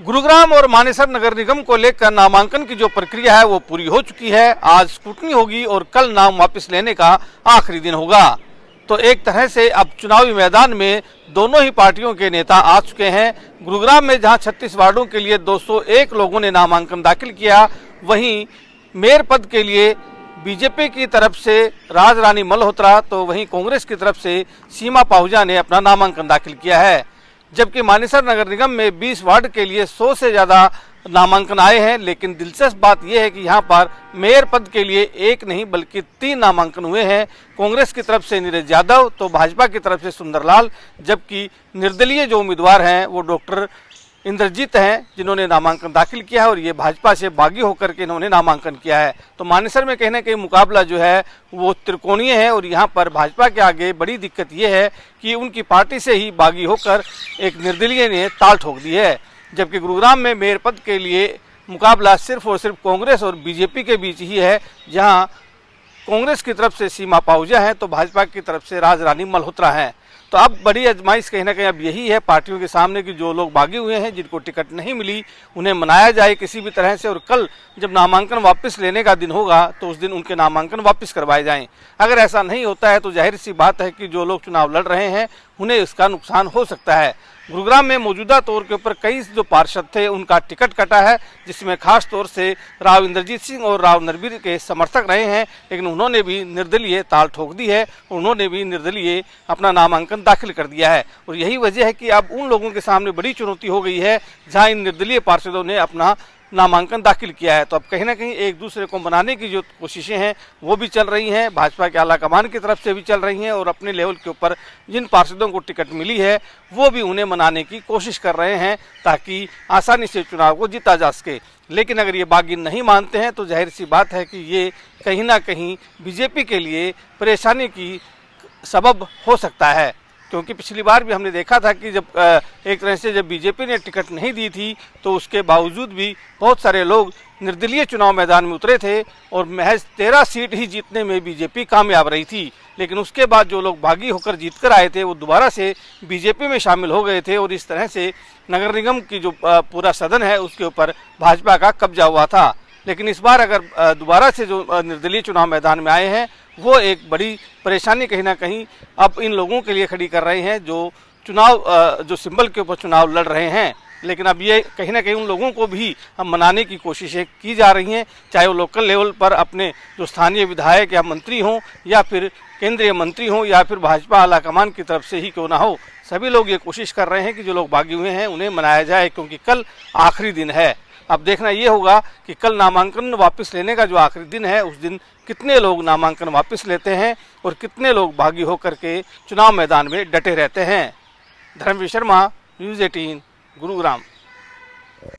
गुरुग्राम और मानेसर नगर निगम को लेकर नामांकन की जो प्रक्रिया है वो पूरी हो चुकी है। आज स्क्रूटनी होगी और कल नाम वापस लेने का आखिरी दिन होगा। तो एक तरह से अब चुनावी मैदान में दोनों ही पार्टियों के नेता आ चुके हैं। गुरुग्राम में जहां 36 वार्डों के लिए 201 लोगों ने नामांकन दाखिल किया, वहीं मेयर पद के लिए बीजेपी की तरफ से राजरानी मल्होत्रा तो वहीं कांग्रेस की तरफ से सीमा पाहुजा ने अपना नामांकन दाखिल किया है। जबकि मानेसर नगर निगम में 20 वार्ड के लिए 100 से ज़्यादा नामांकन आए हैं। लेकिन दिलचस्प बात यह है कि यहाँ पर मेयर पद के लिए एक नहीं बल्कि 3 नामांकन हुए हैं। कांग्रेस की तरफ से नीरज यादव तो भाजपा की तरफ से सुंदरलाल, जबकि निर्दलीय जो उम्मीदवार हैं वो डॉक्टर इंद्रजीत हैं जिन्होंने नामांकन दाखिल किया है और ये भाजपा से बागी होकर के इन्होंने नामांकन किया है। तो मानेसर में कहने का मुकाबला जो है वो त्रिकोणीय है और यहाँ पर भाजपा के आगे बड़ी दिक्कत ये है कि उनकी पार्टी से ही बागी होकर एक निर्दलीय ने ताल ठोक दी है। जबकि गुरुग्राम में मेयर पद के लिए मुकाबला सिर्फ और सिर्फ कांग्रेस और बीजेपी के बीच ही है, जहाँ कांग्रेस की तरफ से सीमा पाहुजा है तो भाजपा की तरफ से राजरानी मल्होत्रा हैं। तो अब बड़ी आजमाइश कहीं ना कहीं अब यही है पार्टियों के सामने कि जो लोग बागी हुए हैं, जिनको टिकट नहीं मिली, उन्हें मनाया जाए किसी भी तरह से और कल जब नामांकन वापस लेने का दिन होगा तो उस दिन उनके नामांकन वापस करवाए जाएं। अगर ऐसा नहीं होता है तो जाहिर सी बात है कि जो लोग चुनाव लड़ रहे हैं उन्हें इसका नुकसान हो सकता है। गुरुग्राम में मौजूदा तौर के ऊपर कई जो पार्षद थे उनका टिकट कटा है, जिसमें खास तौर से राव इंद्रजीत सिंह और राव नरबीर के समर्थक रहे हैं, लेकिन उन्होंने भी निर्दलीय ताल ठोक दी है। उन्होंने भी निर्दलीय अपना नामांकन दाखिल कर दिया है और यही वजह है कि अब उन लोगों के सामने बड़ी चुनौती हो गई है जहां इन निर्दलीय पार्षदों ने अपना नामांकन दाखिल किया है। तो अब कहीं ना कहीं एक दूसरे को मनाने की जो कोशिशें हैं वो भी चल रही हैं, भाजपा के आला कमान की तरफ से भी चल रही हैं और अपने लेवल के ऊपर जिन पार्षदों को टिकट मिली है वो भी उन्हें मनाने की कोशिश कर रहे हैं ताकि आसानी से चुनाव को जीता जा सके। लेकिन अगर ये बागी नहीं मानते हैं तो जाहिर सी बात है कि ये कहीं ना कहीं बीजेपी के लिए परेशानी की सबब हो सकता है, क्योंकि पिछली बार भी हमने देखा था कि जब एक तरह से जब बीजेपी ने टिकट नहीं दी थी तो उसके बावजूद भी बहुत सारे लोग निर्दलीय चुनाव मैदान में उतरे थे और महज 13 सीट ही जीतने में बीजेपी कामयाब रही थी। लेकिन उसके बाद जो लोग बागी होकर जीत कर आए थे वो दोबारा से बीजेपी में शामिल हो गए थे और इस तरह से नगर निगम की जो पूरा सदन है उसके ऊपर भाजपा का कब्जा हुआ था। लेकिन इस बार अगर दोबारा से जो निर्दलीय चुनाव मैदान में आए हैं वो एक बड़ी परेशानी कहीं ना कहीं अब इन लोगों के लिए खड़ी कर रहे हैं जो चुनाव जो सिंबल के ऊपर चुनाव लड़ रहे हैं। लेकिन अब ये कहीं ना कहीं उन लोगों को भी हम मनाने की कोशिशें की जा रही हैं, चाहे वो लोकल लेवल पर अपने जो स्थानीय विधायक या मंत्री हों या फिर केंद्रीय मंत्री हों या फिर भाजपा आलाकमान की तरफ से ही क्यों ना हो, सभी लोग ये कोशिश कर रहे हैं कि जो लोग बागी हुए हैं उन्हें मनाया जाए, क्योंकि कल आखिरी दिन है। अब देखना ये होगा कि कल नामांकन वापस लेने का जो आखिरी दिन है उस दिन कितने लोग नामांकन वापस लेते हैं और कितने लोग बागी होकर के चुनाव मैदान में डटे रहते हैं। धर्मवीर शर्मा, न्यूज़ 18, गुरुग्राम।